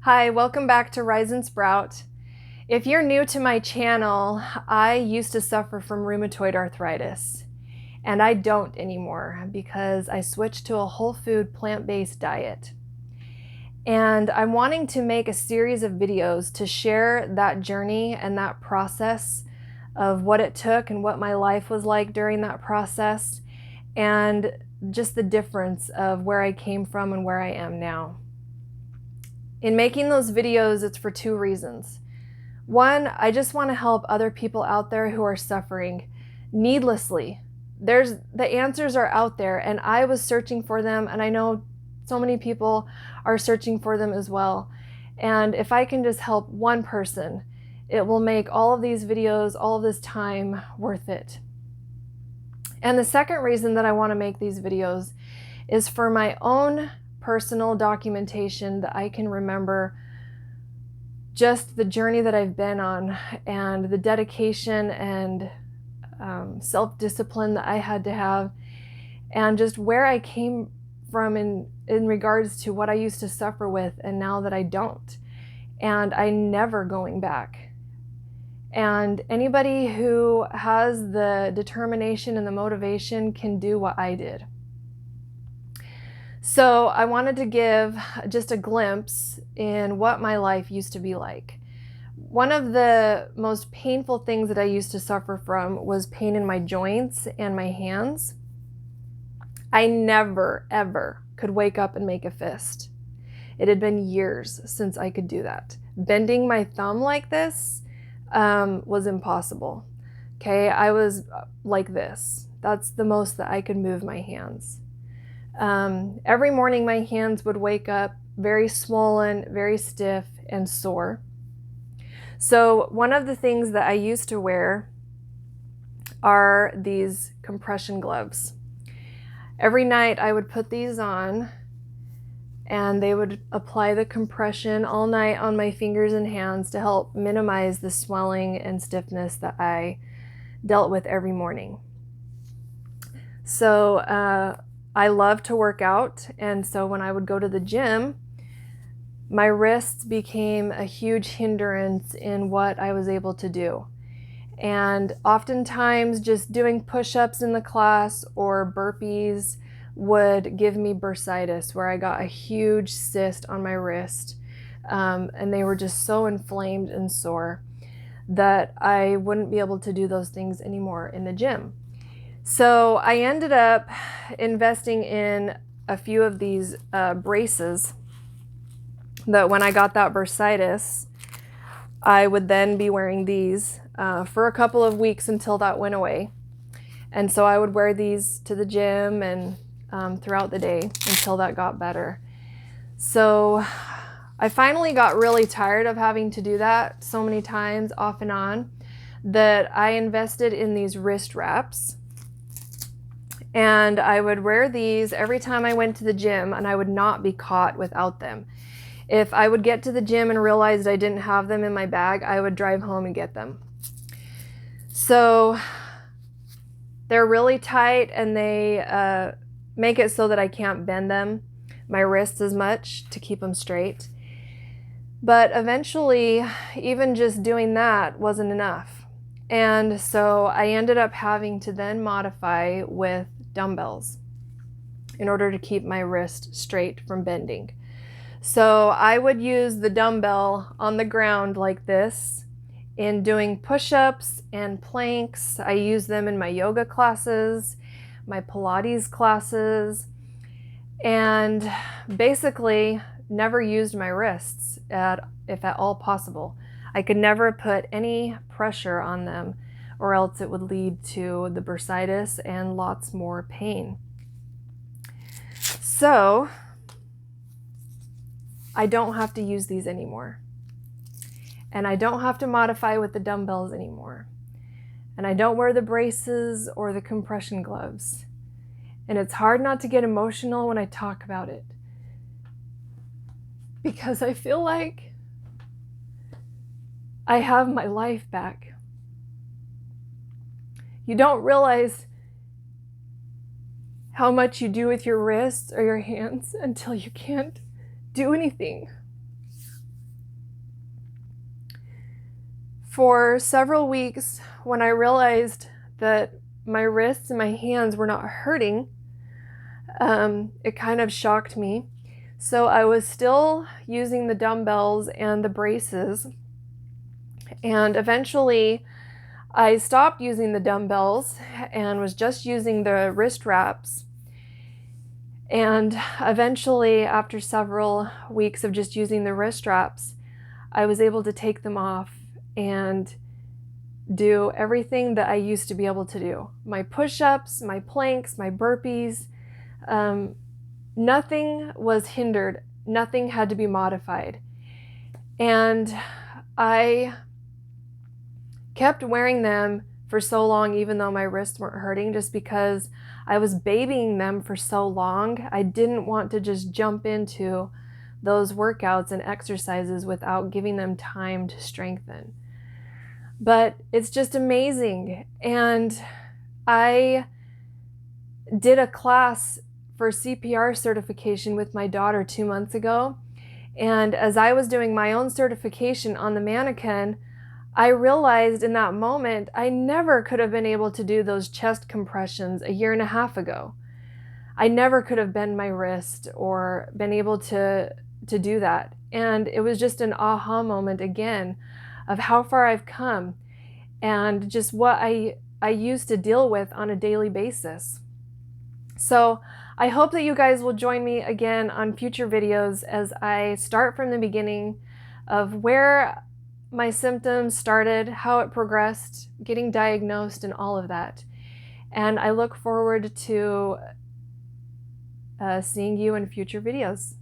Hi, welcome back to Rise and Sprout. If you're new to my channel, I used to suffer from rheumatoid arthritis, and I don't anymore because I switched to a whole food plant-based diet. And I'm wanting to make a series of videos to share that journey and that process of what it took and what my life was like during that process, and just the difference of where I came from and where I am now. In making those videos, it's for two reasons. One, I just want to help other people out there who are suffering needlessly. The answers are out there, and I was searching for them, and I know so many people are searching for them as well. And if I can just help one person, it will make all of these videos, all of this time worth it. And the second reason that I want to make these videos is for my own personal documentation, that I can remember just the journey that I've been on and the dedication and self-discipline that I had to have, and just where I came from in regards to what I used to suffer with and now that I don't, and I'm never going back. And anybody who has the determination and the motivation can do what I did. So I wanted to give just a glimpse in what my life used to be like. One of the most painful things that I used to suffer from was pain in my joints and my hands. I never, ever could wake up and make a fist. It had been years since I could do that. Bending my thumb like this was impossible. Okay, I was like this. That's the most that I could move my hands. Every morning my hands would wake up very swollen, very stiff, and sore. So one of the things that I used to wear are these compression gloves. Every night I would put these on, and they would apply the compression all night on my fingers and hands to help minimize the swelling and stiffness that I dealt with every morning. So I love to work out, and so when I would go to the gym, my wrists became a huge hindrance in what I was able to do. And oftentimes just doing push-ups in the class or burpees would give me bursitis, where I got a huge cyst on my wrist, and they were just so inflamed and sore that I wouldn't be able to do those things anymore in the gym. So I ended up investing in a few of these braces that when I got that bursitis, I would then be wearing these for a couple of weeks until that went away. And so I would wear these to the gym and throughout the day until that got better. So I finally got really tired of having to do that so many times off and on that I invested in these wrist wraps. And I would wear these every time I went to the gym, and I would not be caught without them. If I would get to the gym and realized I didn't have them in my bag, I would drive home and get them. So they're really tight, and they make it so that I can't bend my wrists as much to keep them straight. But eventually, even just doing that wasn't enough. And so I ended up having to then modify with dumbbells in order to keep my wrist straight from bending. So I would use the dumbbell on the ground like this in doing push-ups and planks. I use them in my yoga classes, my Pilates classes, and basically never used my wrists if at all possible. I could never put any pressure on them, or else it would lead to the bursitis and lots more pain. So I don't have to use these anymore. And I don't have to modify with the dumbbells anymore. And I don't wear the braces or the compression gloves. And it's hard not to get emotional when I talk about it, because I feel like I have my life back. You don't realize how much you do with your wrists or your hands until you can't do anything. For several weeks, when I realized that my wrists and my hands were not hurting, it kind of shocked me. So I was still using the dumbbells and the braces, and eventually I stopped using the dumbbells and was just using the wrist wraps. And eventually, after several weeks of just using the wrist wraps, I was able to take them off and do everything that I used to be able to do. My push-ups, my planks, my burpees, nothing was hindered. Nothing had to be modified. And I kept wearing them for so long, even though my wrists weren't hurting, just because I was babying them for so long. I didn't want to just jump into those workouts and exercises without giving them time to strengthen. But it's just amazing. And I did a class for CPR certification with my daughter 2 months ago. And as I was doing my own certification on the mannequin, I realized in that moment I never could have been able to do those chest compressions a year and a half ago. I never could have bent my wrist or been able to do that. And it was just an aha moment again of how far I've come and just what I used to deal with on a daily basis. So I hope that you guys will join me again on future videos as I start from the beginning of where my symptoms started, how it progressed, getting diagnosed, and all of that. And I look forward to seeing you in future videos.